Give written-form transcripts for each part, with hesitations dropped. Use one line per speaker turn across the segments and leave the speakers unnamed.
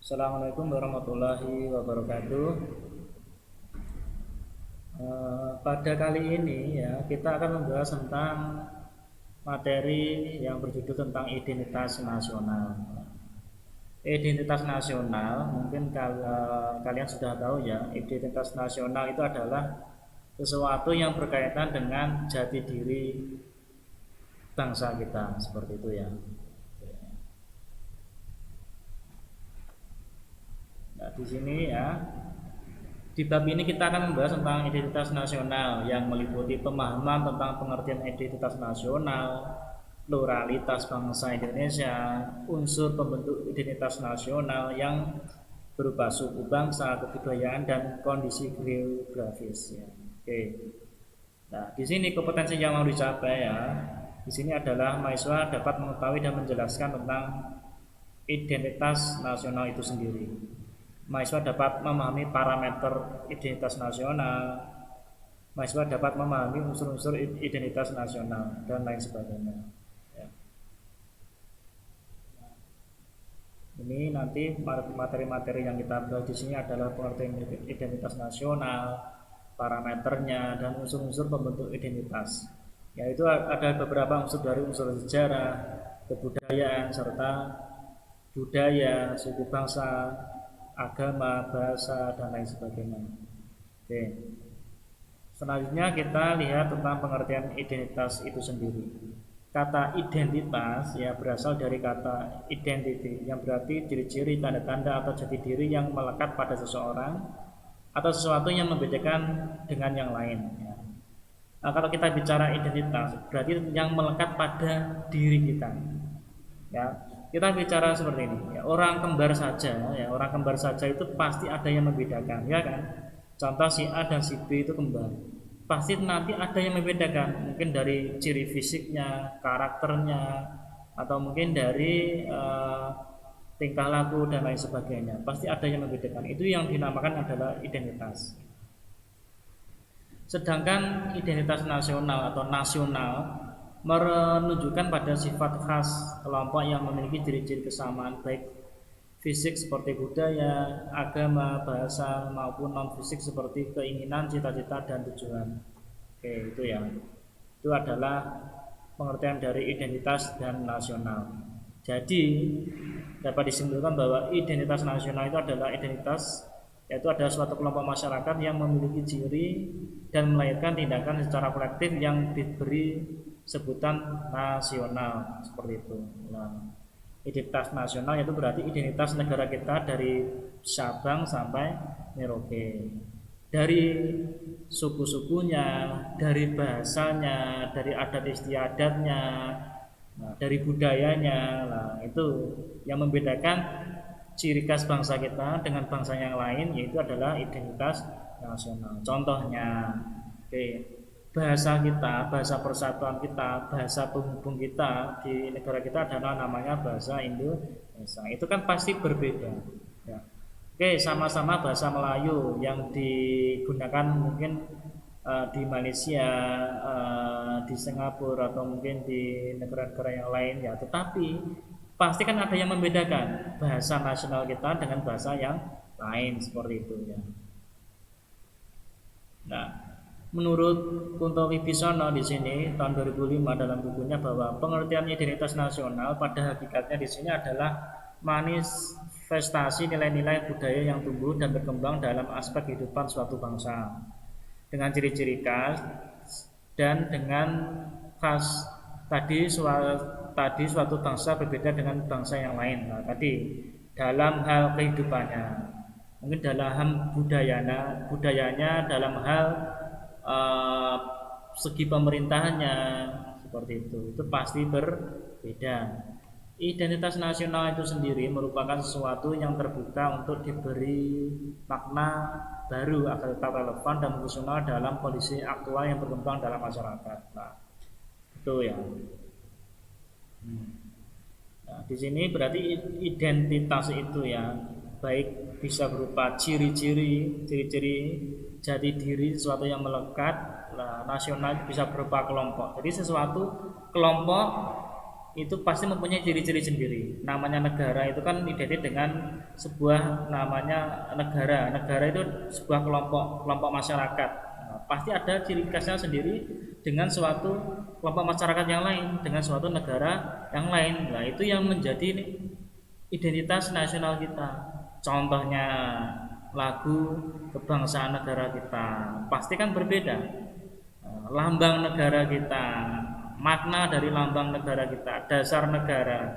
Assalamualaikum warahmatullahi wabarakatuh. Pada kali ini ya kita akan membahas tentang materi yang berjudul tentang identitas nasional. Identitas nasional mungkin kalian sudah tahu ya, identitas nasional itu adalah sesuatu yang berkaitan dengan jati diri bangsa kita, seperti itu ya. Nah, di sini ya, di bab ini kita akan membahas tentang identitas nasional yang meliputi pemahaman tentang pengertian identitas nasional, pluralitas bangsa Indonesia, unsur pembentuk identitas nasional yang berupa suku bangsa, kebudayaan dan kondisi geografis ya. Oke. Nah, di sini kompetensi yang mau dicapai ya. Di sini adalah mahasiswa dapat mengetahui dan menjelaskan tentang identitas nasional itu sendiri. Mahasiswa dapat memahami parameter identitas nasional, mahasiswa dapat memahami unsur-unsur identitas nasional dan lain sebagainya. Ya. Ini nanti materi-materi yang kita bahas di sini adalah pengertian identitas nasional, parameternya dan unsur-unsur pembentuk identitas. Yaitu ada beberapa unsur dari unsur sejarah, kebudayaan serta budaya, suku bangsa, agama, bahasa, dan lain sebagainya. Oke. Selanjutnya kita lihat tentang pengertian identitas itu sendiri. Kata identitas ya berasal dari kata identity yang berarti ciri-ciri, tanda-tanda atau jati diri yang melekat pada seseorang atau sesuatu yang membedakan dengan yang lain. Ya. Nah, kalau kita bicara identitas berarti yang melekat pada diri kita. Ya, kita bicara seperti ini ya, orang kembar saja ya, orang kembar saja itu pasti ada yang membedakan ya kan. Contoh si A dan si B itu kembar, pasti nanti ada yang membedakan, mungkin dari ciri fisiknya, karakternya, atau mungkin dari tingkah laku dan lain sebagainya, pasti ada yang membedakan. Itu yang dinamakan adalah identitas. Sedangkan identitas nasional atau nasional menunjukkan pada sifat khas kelompok yang memiliki ciri-ciri kesamaan baik fisik seperti budaya, agama, bahasa maupun non fisik seperti keinginan, cita-cita dan tujuan. Oke, itu ya. Itu adalah pengertian dari identitas dan nasional. Jadi dapat disimpulkan bahwa identitas nasional itu adalah identitas, yaitu adalah suatu kelompok masyarakat yang memiliki ciri dan melahirkan tindakan secara kolektif yang diberi sebutan nasional seperti itu. Nah, identitas nasional itu berarti identitas negara kita dari Sabang sampai Merauke, dari suku-sukunya, dari bahasanya, dari adat istiadatnya, nah, dari budayanya. Nah, itu yang membedakan ciri khas bangsa kita dengan bangsa yang lain, yaitu adalah identitas nasional. Contohnya, oke, bahasa kita, bahasa persatuan kita, bahasa penghubung kita di negara kita adalah namanya bahasa Indonesia. Itu kan pasti berbeda. Ya. Oke, sama-sama bahasa Melayu yang digunakan mungkin di Malaysia, di Singapura atau mungkin di negara-negara yang lain ya. Tetapi pasti kan ada yang membedakan bahasa nasional kita dengan bahasa yang lain seperti itu ya. Nah, menurut Kunto Wibisono di sini tahun 2005 dalam bukunya bahwa pengertian identitas nasional pada hakikatnya di sini adalah manifestasi nilai-nilai budaya yang tumbuh dan berkembang dalam aspek kehidupan suatu bangsa dengan ciri-ciri khas dan dengan khas tadi suatu bangsa berbeda dengan bangsa yang lain. Nah, tadi dalam hal kehidupannya, mungkin dalam budayanya dalam hal segi pemerintahannya seperti itu pasti berbeda. Identitas nasional itu sendiri merupakan sesuatu yang terbuka untuk diberi makna baru agar tetap relevan dan fungsional dalam kondisi aktual yang berkembang dalam masyarakat. Nah, itu ya. Nah, di sini berarti identitas itu ya, baik bisa berupa ciri-ciri jati diri sesuatu yang melekat. Nah, nasional bisa berupa kelompok. Jadi sesuatu kelompok itu pasti mempunyai ciri-ciri sendiri. Namanya negara itu kan identik dengan sebuah namanya negara. Negara itu sebuah kelompok masyarakat. Nah, pasti ada ciri khasnya sendiri dengan suatu kelompok masyarakat yang lain, dengan suatu negara yang lain. Nah, itu yang menjadi identitas nasional kita. Contohnya lagu kebangsaan negara kita pasti kan berbeda. Lambang negara kita, makna dari lambang negara kita, dasar negara.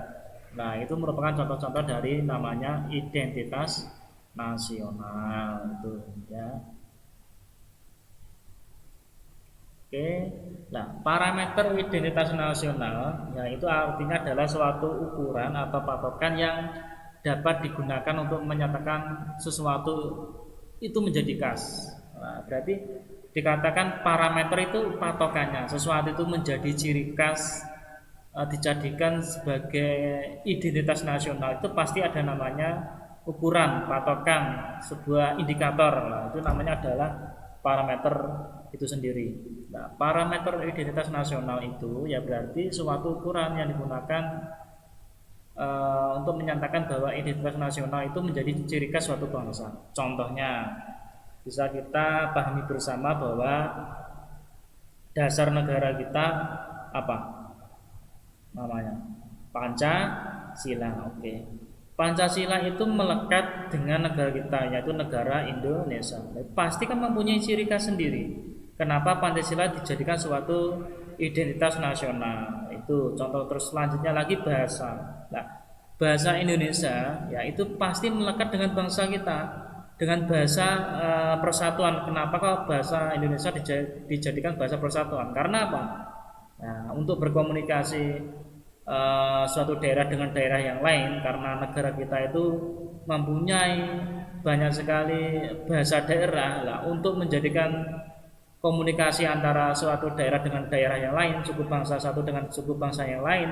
Nah, itu merupakan contoh-contoh dari namanya identitas nasional itu ya. Oke. Nah, parameter identitas nasional ya itu artinya adalah suatu ukuran atau patokan yang dapat digunakan untuk menyatakan sesuatu itu menjadi khas. Nah, berarti dikatakan parameter itu patokannya, sesuatu itu menjadi ciri khas, dijadikan sebagai identitas nasional itu pasti ada namanya ukuran, patokan, sebuah indikator. Nah, itu namanya adalah parameter itu sendiri. Nah, parameter identitas nasional itu ya berarti suatu ukuran yang digunakan untuk menyatakan bahwa identitas nasional itu menjadi ciri khas suatu bangsa. Contohnya bisa kita pahami bersama bahwa dasar negara kita apa namanya? Pancasila. Oke. Pancasila itu melekat dengan negara kita yaitu negara Indonesia. Pasti kan mempunyai ciri khas sendiri. Kenapa Pancasila dijadikan suatu identitas nasional? Itu contoh terus selanjutnya lagi bahasa. Nah, bahasa Indonesia ya itu pasti melekat dengan bangsa kita, dengan bahasa persatuan. Kenapa kok bahasa Indonesia dijadikan bahasa persatuan? Karena apa? Nah, untuk berkomunikasi suatu daerah dengan daerah yang lain, karena negara kita itu mempunyai banyak sekali bahasa daerah lah, untuk menjadikan komunikasi antara suatu daerah dengan daerah yang lain, suku bangsa satu dengan suku bangsa yang lain,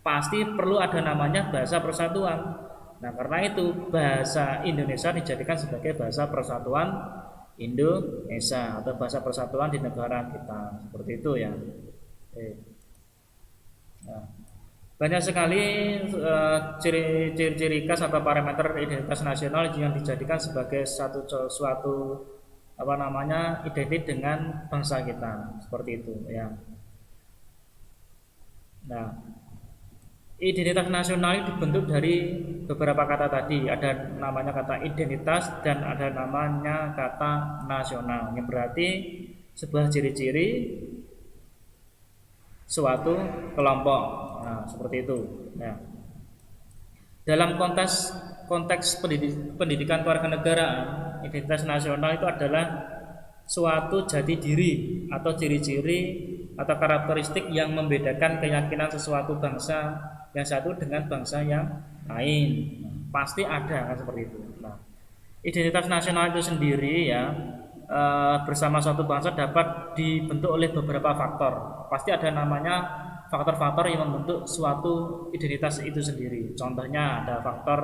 pasti perlu ada namanya bahasa persatuan. Nah, karena itu bahasa Indonesia dijadikan sebagai bahasa persatuan Indonesia atau bahasa persatuan di negara kita, seperti itu ya. Nah, banyak sekali ciri-ciri khas atau parameter identitas nasional yang dijadikan sebagai suatu apa namanya identik dengan bangsa kita, seperti itu ya. Nah, identitas nasional dibentuk dari beberapa kata tadi. Ada namanya kata identitas dan ada namanya kata nasional, yang berarti sebuah ciri-ciri suatu kelompok. Nah, seperti itu. Nah, dalam konteks pendidikan kewarganegaraan, identitas nasional itu adalah suatu jati diri atau ciri-ciri atau karakteristik yang membedakan keyakinan sesuatu bangsa yang satu dengan bangsa yang lain. Pasti ada kan seperti itu. Nah, identitas nasional itu sendiri ya bersama suatu bangsa dapat dibentuk oleh beberapa faktor. Pasti ada namanya faktor-faktor yang membentuk suatu identitas itu sendiri. Contohnya ada faktor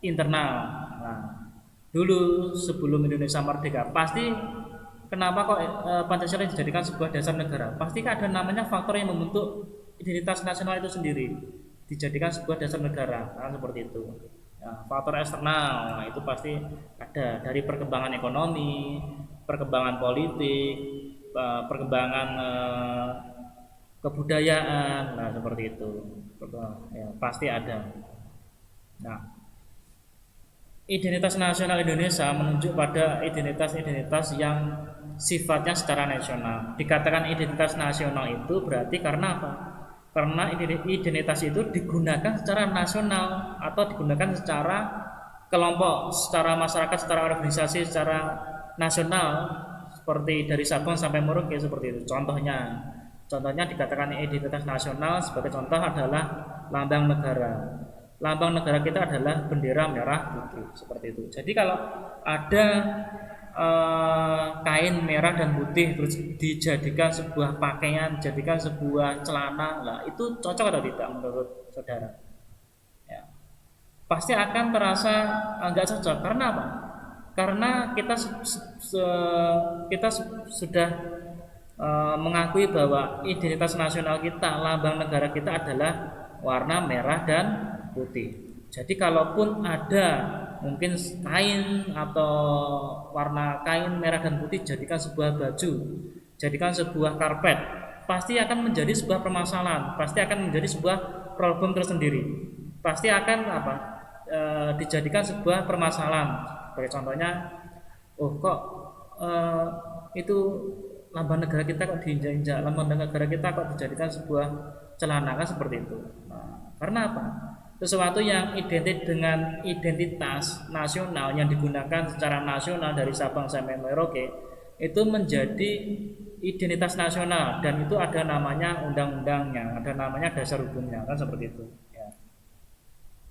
internal. Nah, dulu sebelum Indonesia merdeka, pasti kenapa kok Pancasila dijadikan sebuah dasar negara? Pasti ada namanya faktor yang membentuk identitas nasional itu sendiri, dijadikan sebuah dasar negara, kan seperti itu. Nah, faktor eksternal, nah, itu pasti ada dari perkembangan ekonomi, perkembangan politik, perkembangan kebudayaan, nah seperti itu, ya, pasti ada. Nah, identitas nasional Indonesia menunjuk pada identitas-identitas yang sifatnya secara nasional. Dikatakan identitas nasional itu berarti karena apa? Karena identitas itu digunakan secara nasional atau digunakan secara kelompok, secara masyarakat, secara organisasi, secara nasional, seperti dari Sabang sampai Merauke seperti itu. Contohnya dikatakan identitas nasional sebagai contoh adalah lambang negara. Lambang negara kita adalah bendera merah putih, seperti itu. Jadi kalau ada kain merah dan putih terus dijadikan sebuah pakaian, dijadikan sebuah celana, lah itu cocok atau tidak menurut saudara? Ya, pasti akan terasa nggak cocok. Karena apa? Karena kita sudah mengakui bahwa identitas nasional kita, lambang negara kita adalah warna merah dan putih. Jadi kalaupun ada mungkin kain atau warna kain merah dan putih jadikan sebuah baju, jadikan sebuah karpet, pasti akan menjadi sebuah permasalahan, pasti akan menjadi sebuah problem tersendiri, pasti akan dijadikan sebuah permasalahan. Sebagai contohnya, oh kok itu lambang negara kita kok diinjak-injak, lambang negara kita kok dijadikan sebuah celana, kan seperti itu. Karena apa? Sesuatu yang identik dengan identitas nasional yang digunakan secara nasional dari Sabang sampai Merauke itu menjadi identitas nasional, dan itu ada namanya undang-undangnya, ada namanya dasar hukumnya, kan seperti itu.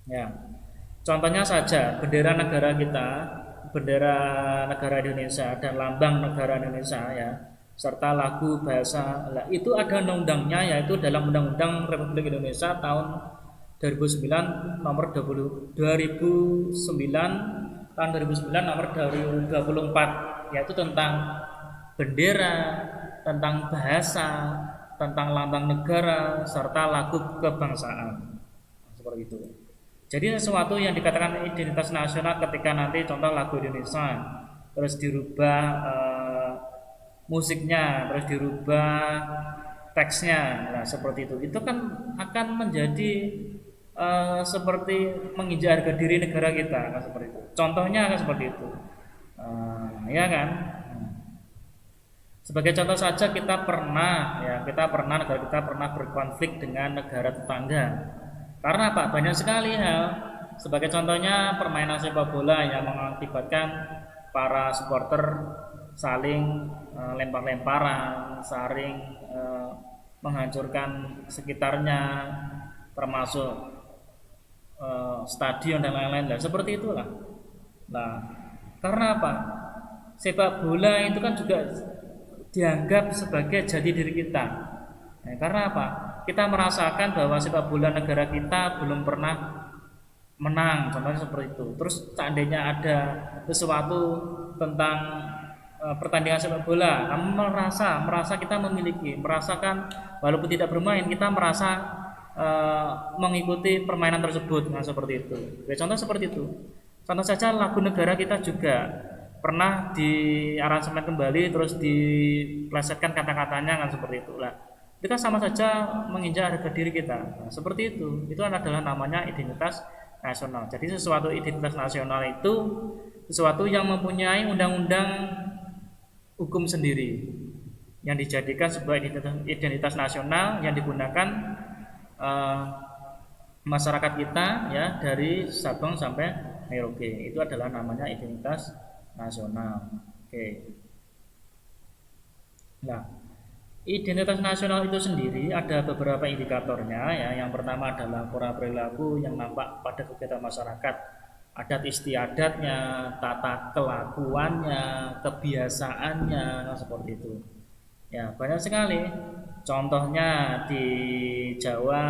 Ya. Contohnya saja bendera negara kita, bendera negara Indonesia dan lambang negara Indonesia ya, serta lagu bahasa. Itu ada undang-undangnya, yaitu dalam Undang-Undang Republik Indonesia tahun 2009 nomor 2009 tahun 2009 nomor 24, yaitu tentang bendera, tentang bahasa, tentang lambang negara serta lagu kebangsaan. Seperti itu. Jadi sesuatu yang dikatakan identitas nasional ketika nanti contoh lagu Indonesia terus dirubah musiknya, terus dirubah teksnya, nah seperti itu kan akan menjadi seperti menginjak harga diri negara kita, kan seperti itu. Contohnya kan seperti itu, ya kan. Sebagai contoh saja kita pernah negara kita pernah berkonflik dengan negara tetangga. Karena apa? Banyak sekali hal. Sebagai contohnya permainan sepak bola yang mengakibatkan para supporter saling lempar-lemparan, saling menghancurkan sekitarnya, termasuk stadion dan lain-lain. Nah, seperti itulah. Nah, karena apa? Sepak bola itu kan juga dianggap sebagai jati diri kita. Nah, karena apa? Kita merasakan bahwa sepak bola negara kita belum pernah menang, contohnya seperti itu. Terus seandainya ada sesuatu tentang pertandingan sepak bola, namun merasa kita merasakan walaupun tidak bermain, kita merasa mengikuti permainan tersebut, nah seperti itu. Contoh seperti itu. Contoh saja lagu negara kita juga pernah di aransemen kembali, terus diplesetkan kata-katanya, kan seperti itulah. Kita sama saja menginjak harga diri kita. Nah, seperti itu. Itu adalah namanya identitas nasional. Jadi sesuatu identitas nasional itu sesuatu yang mempunyai undang-undang hukum sendiri yang dijadikan sebuah identitas nasional yang digunakan masyarakat kita ya, dari Sabang sampai Merauke. Itu adalah namanya identitas nasional. Oke. Nah, identitas nasional itu sendiri ada beberapa indikatornya ya. Yang pertama adalah pola perilaku yang nampak pada kegiatan masyarakat, adat istiadatnya, tata kelakuannya, kebiasaannya, seperti itu. Ya, banyak sekali. Contohnya di Jawa,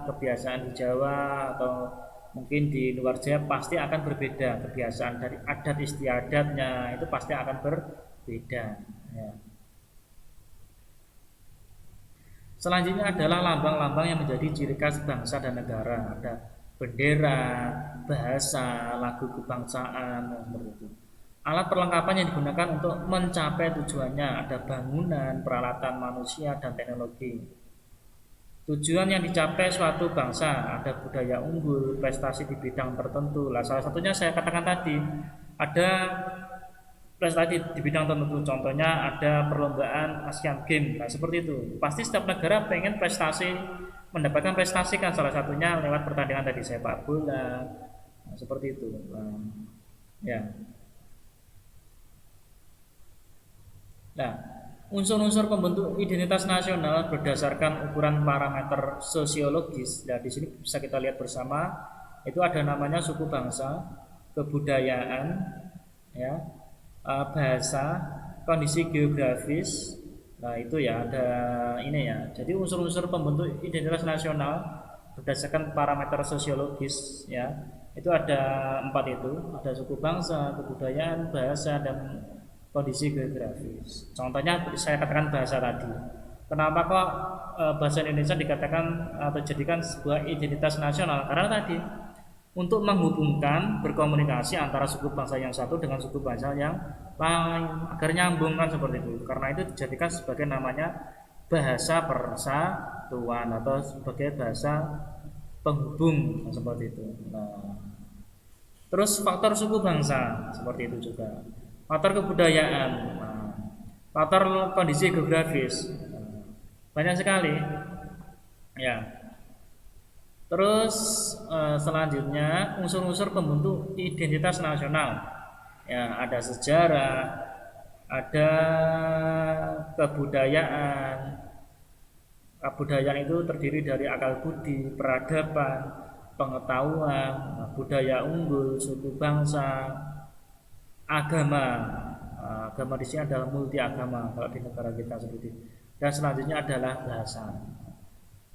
kebiasaan di Jawa atau mungkin di luar Jawa pasti akan berbeda, kebiasaan dari adat istiadatnya itu pasti akan berbeda ya. Selanjutnya adalah lambang-lambang yang menjadi ciri khas bangsa dan negara. Ada bendera, bahasa, lagu kebangsaan, seperti itu. Alat perlengkapan yang digunakan untuk mencapai tujuannya, ada bangunan, peralatan manusia, dan teknologi. Tujuan yang dicapai suatu bangsa, ada budaya unggul, prestasi di bidang tertentu. Lah, salah satunya saya katakan tadi, ada prestasi di bidang tertentu, contohnya ada perlombaan Asian Games. Nah, seperti itu. Pasti setiap negara pengen prestasi, mendapatkan prestasi kan, salah satunya lewat pertandingan tadi sepak bola. Nah, seperti itu. Ya. Nah, unsur-unsur pembentuk identitas nasional berdasarkan ukuran parameter sosiologis. Nah, di sini bisa kita lihat bersama, itu ada namanya suku bangsa, kebudayaan, ya, bahasa, kondisi geografis. Nah, itu ya ada ini ya. Jadi unsur-unsur pembentuk identitas nasional berdasarkan parameter sosiologis ya. Itu ada 4 itu, ada suku bangsa, kebudayaan, bahasa, dan kondisi geografis. Contohnya saya katakan bahasa tadi. Kenapa kok bahasa Indonesia dikatakan atau jadikan sebuah identitas nasional? Karena tadi untuk menghubungkan berkomunikasi antara suku bangsa yang satu dengan suku bangsa yang lain agar nyambung kan seperti itu. Karena itu dijadikan sebagai namanya bahasa persatuan atau sebagai bahasa penghubung seperti itu. Nah, terus faktor suku bangsa seperti itu juga. Faktor kebudayaan, nah, faktor kondisi geografis, nah, banyak sekali. Ya. Terus selanjutnya unsur-unsur pembentuk identitas nasional. Ya, ada sejarah, ada kebudayaan. Kebudayaan itu terdiri dari akal budi, peradaban, pengetahuan, budaya unggul, suku bangsa, agama. Agama di sini adalah multi agama kalau di negara kita seperti itu. Dan selanjutnya adalah bahasa.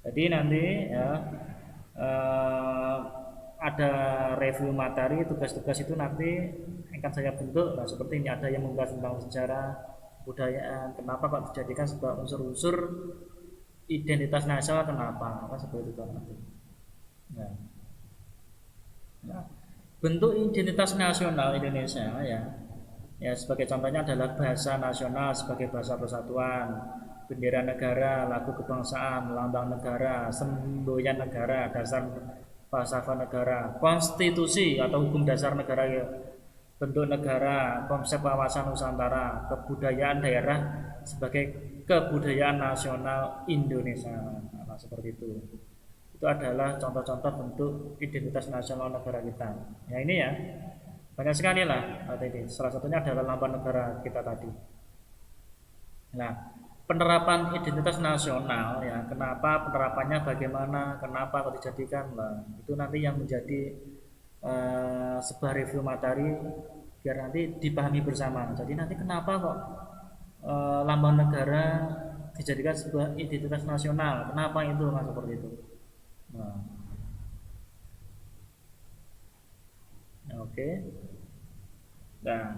Jadi nanti ya ada review materi, tugas-tugas itu nanti akan saya bentuk. Nah, seperti ini ada yang membahas tentang sejarah, budayaan, kenapa kok dijadikan sebuah unsur-unsur identitas nasional, kenapa, apa seperti itu nanti. Nah, nah, bentuk identitas nasional Indonesia ya sebagai contohnya adalah bahasa nasional sebagai bahasa persatuan, bendera negara, lagu kebangsaan, lambang negara, semboyan negara, dasar falsafah negara, konstitusi atau hukum dasar negara, bentuk negara, konsep wawasan Nusantara, kebudayaan daerah sebagai kebudayaan nasional Indonesia. Nah, seperti itu. Itu adalah contoh-contoh bentuk identitas nasional negara kita. Ya ini ya, banyak sekali lah tadi. Salah satunya adalah lambang negara kita tadi. Nah, penerapan identitas nasional ya, kenapa penerapannya bagaimana, kenapa kok dijadikan lah, itu nanti yang menjadi sebuah review materi biar nanti dipahami bersama. Jadi nanti kenapa kok lambang negara dijadikan sebuah identitas nasional, kenapa itu kan seperti itu. Nah, oke. Nah,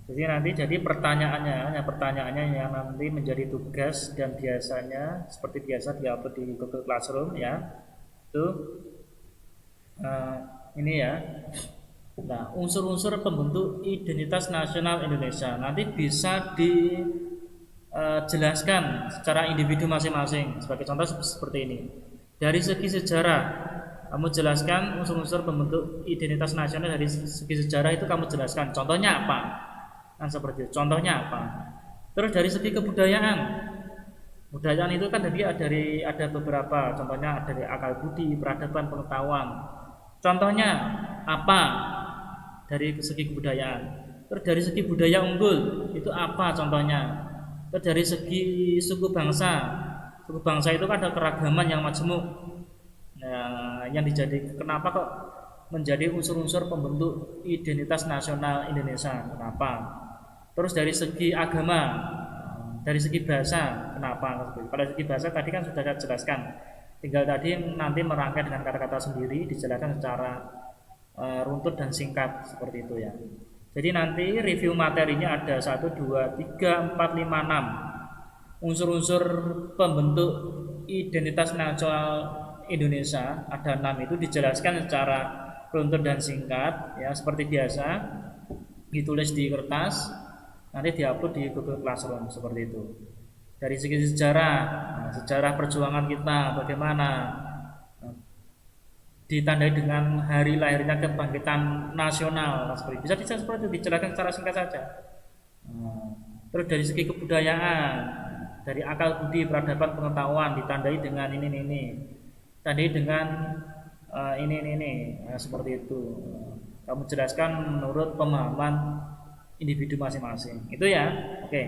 jadi pertanyaannya yang nanti menjadi tugas dan biasanya seperti biasa diupload di Google Classroom ya. Itu ini ya. Nah, unsur-unsur pembentuk identitas nasional Indonesia nanti bisa dijelaskan secara individu masing-masing. Sebagai contoh seperti ini. Dari segi sejarah, kamu jelaskan unsur-unsur pembentuk identitas nasional dari segi sejarah itu kamu jelaskan. Contohnya apa? Kan seperti itu. Contohnya apa? Terus dari segi kebudayaan, budayaan itu kan ada beberapa. Contohnya dari akal budi, peradaban, pengetahuan. Contohnya apa? Dari segi kebudayaan. Terus dari segi budaya unggul itu apa contohnya? Terus dari segi suku bangsa itu kan ada keragaman yang majemuk. Nah, yang kenapa kok menjadi unsur-unsur pembentuk identitas nasional Indonesia? Kenapa? Terus dari segi agama, dari segi bahasa, kenapa? Pada segi bahasa tadi kan sudah saya jelaskan. Tinggal tadi nanti merangkai dengan kata-kata sendiri, dijelaskan secara runtut dan singkat seperti itu ya. Jadi nanti review materinya ada 1, 2, 3, 4, 5, 6 unsur-unsur pembentuk identitas nasional Indonesia. Ada 6 itu dijelaskan secara runtut dan singkat ya, seperti biasa ditulis di kertas, nanti diupload di Google Classroom seperti itu. Dari segi sejarah, sejarah perjuangan kita bagaimana, ditandai dengan hari lahirnya kebangkitan nasional, seperti bisa seperti itu, dijelaskan secara singkat saja. Terus dari segi kebudayaan, dari akal budi, peradaban, pengetahuan ditandai dengan ini, tandai dengan ini, seperti itu. Kamu jelaskan menurut pemahaman individu masing-masing. Itu ya, oke.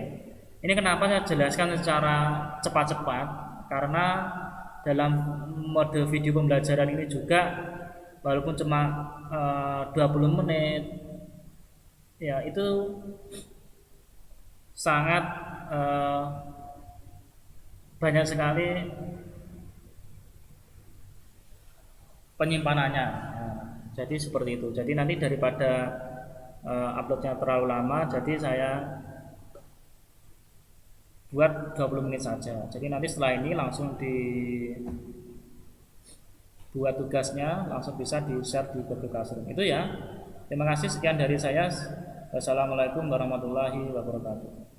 Ini kenapa saya jelaskan secara cepat-cepat, karena dalam mode video pembelajaran ini juga walaupun cuma 20 menit ya, itu sangat banyak sekali penyimpanannya. Jadi seperti itu. Jadi nanti daripada uploadnya terlalu lama, jadi saya buat 20 menit saja. Jadi nanti setelah ini langsung dibuat tugasnya, langsung bisa di-share di Google Classroom. Itu ya. Terima kasih, sekian dari saya. Wassalamualaikum warahmatullahi wabarakatuh.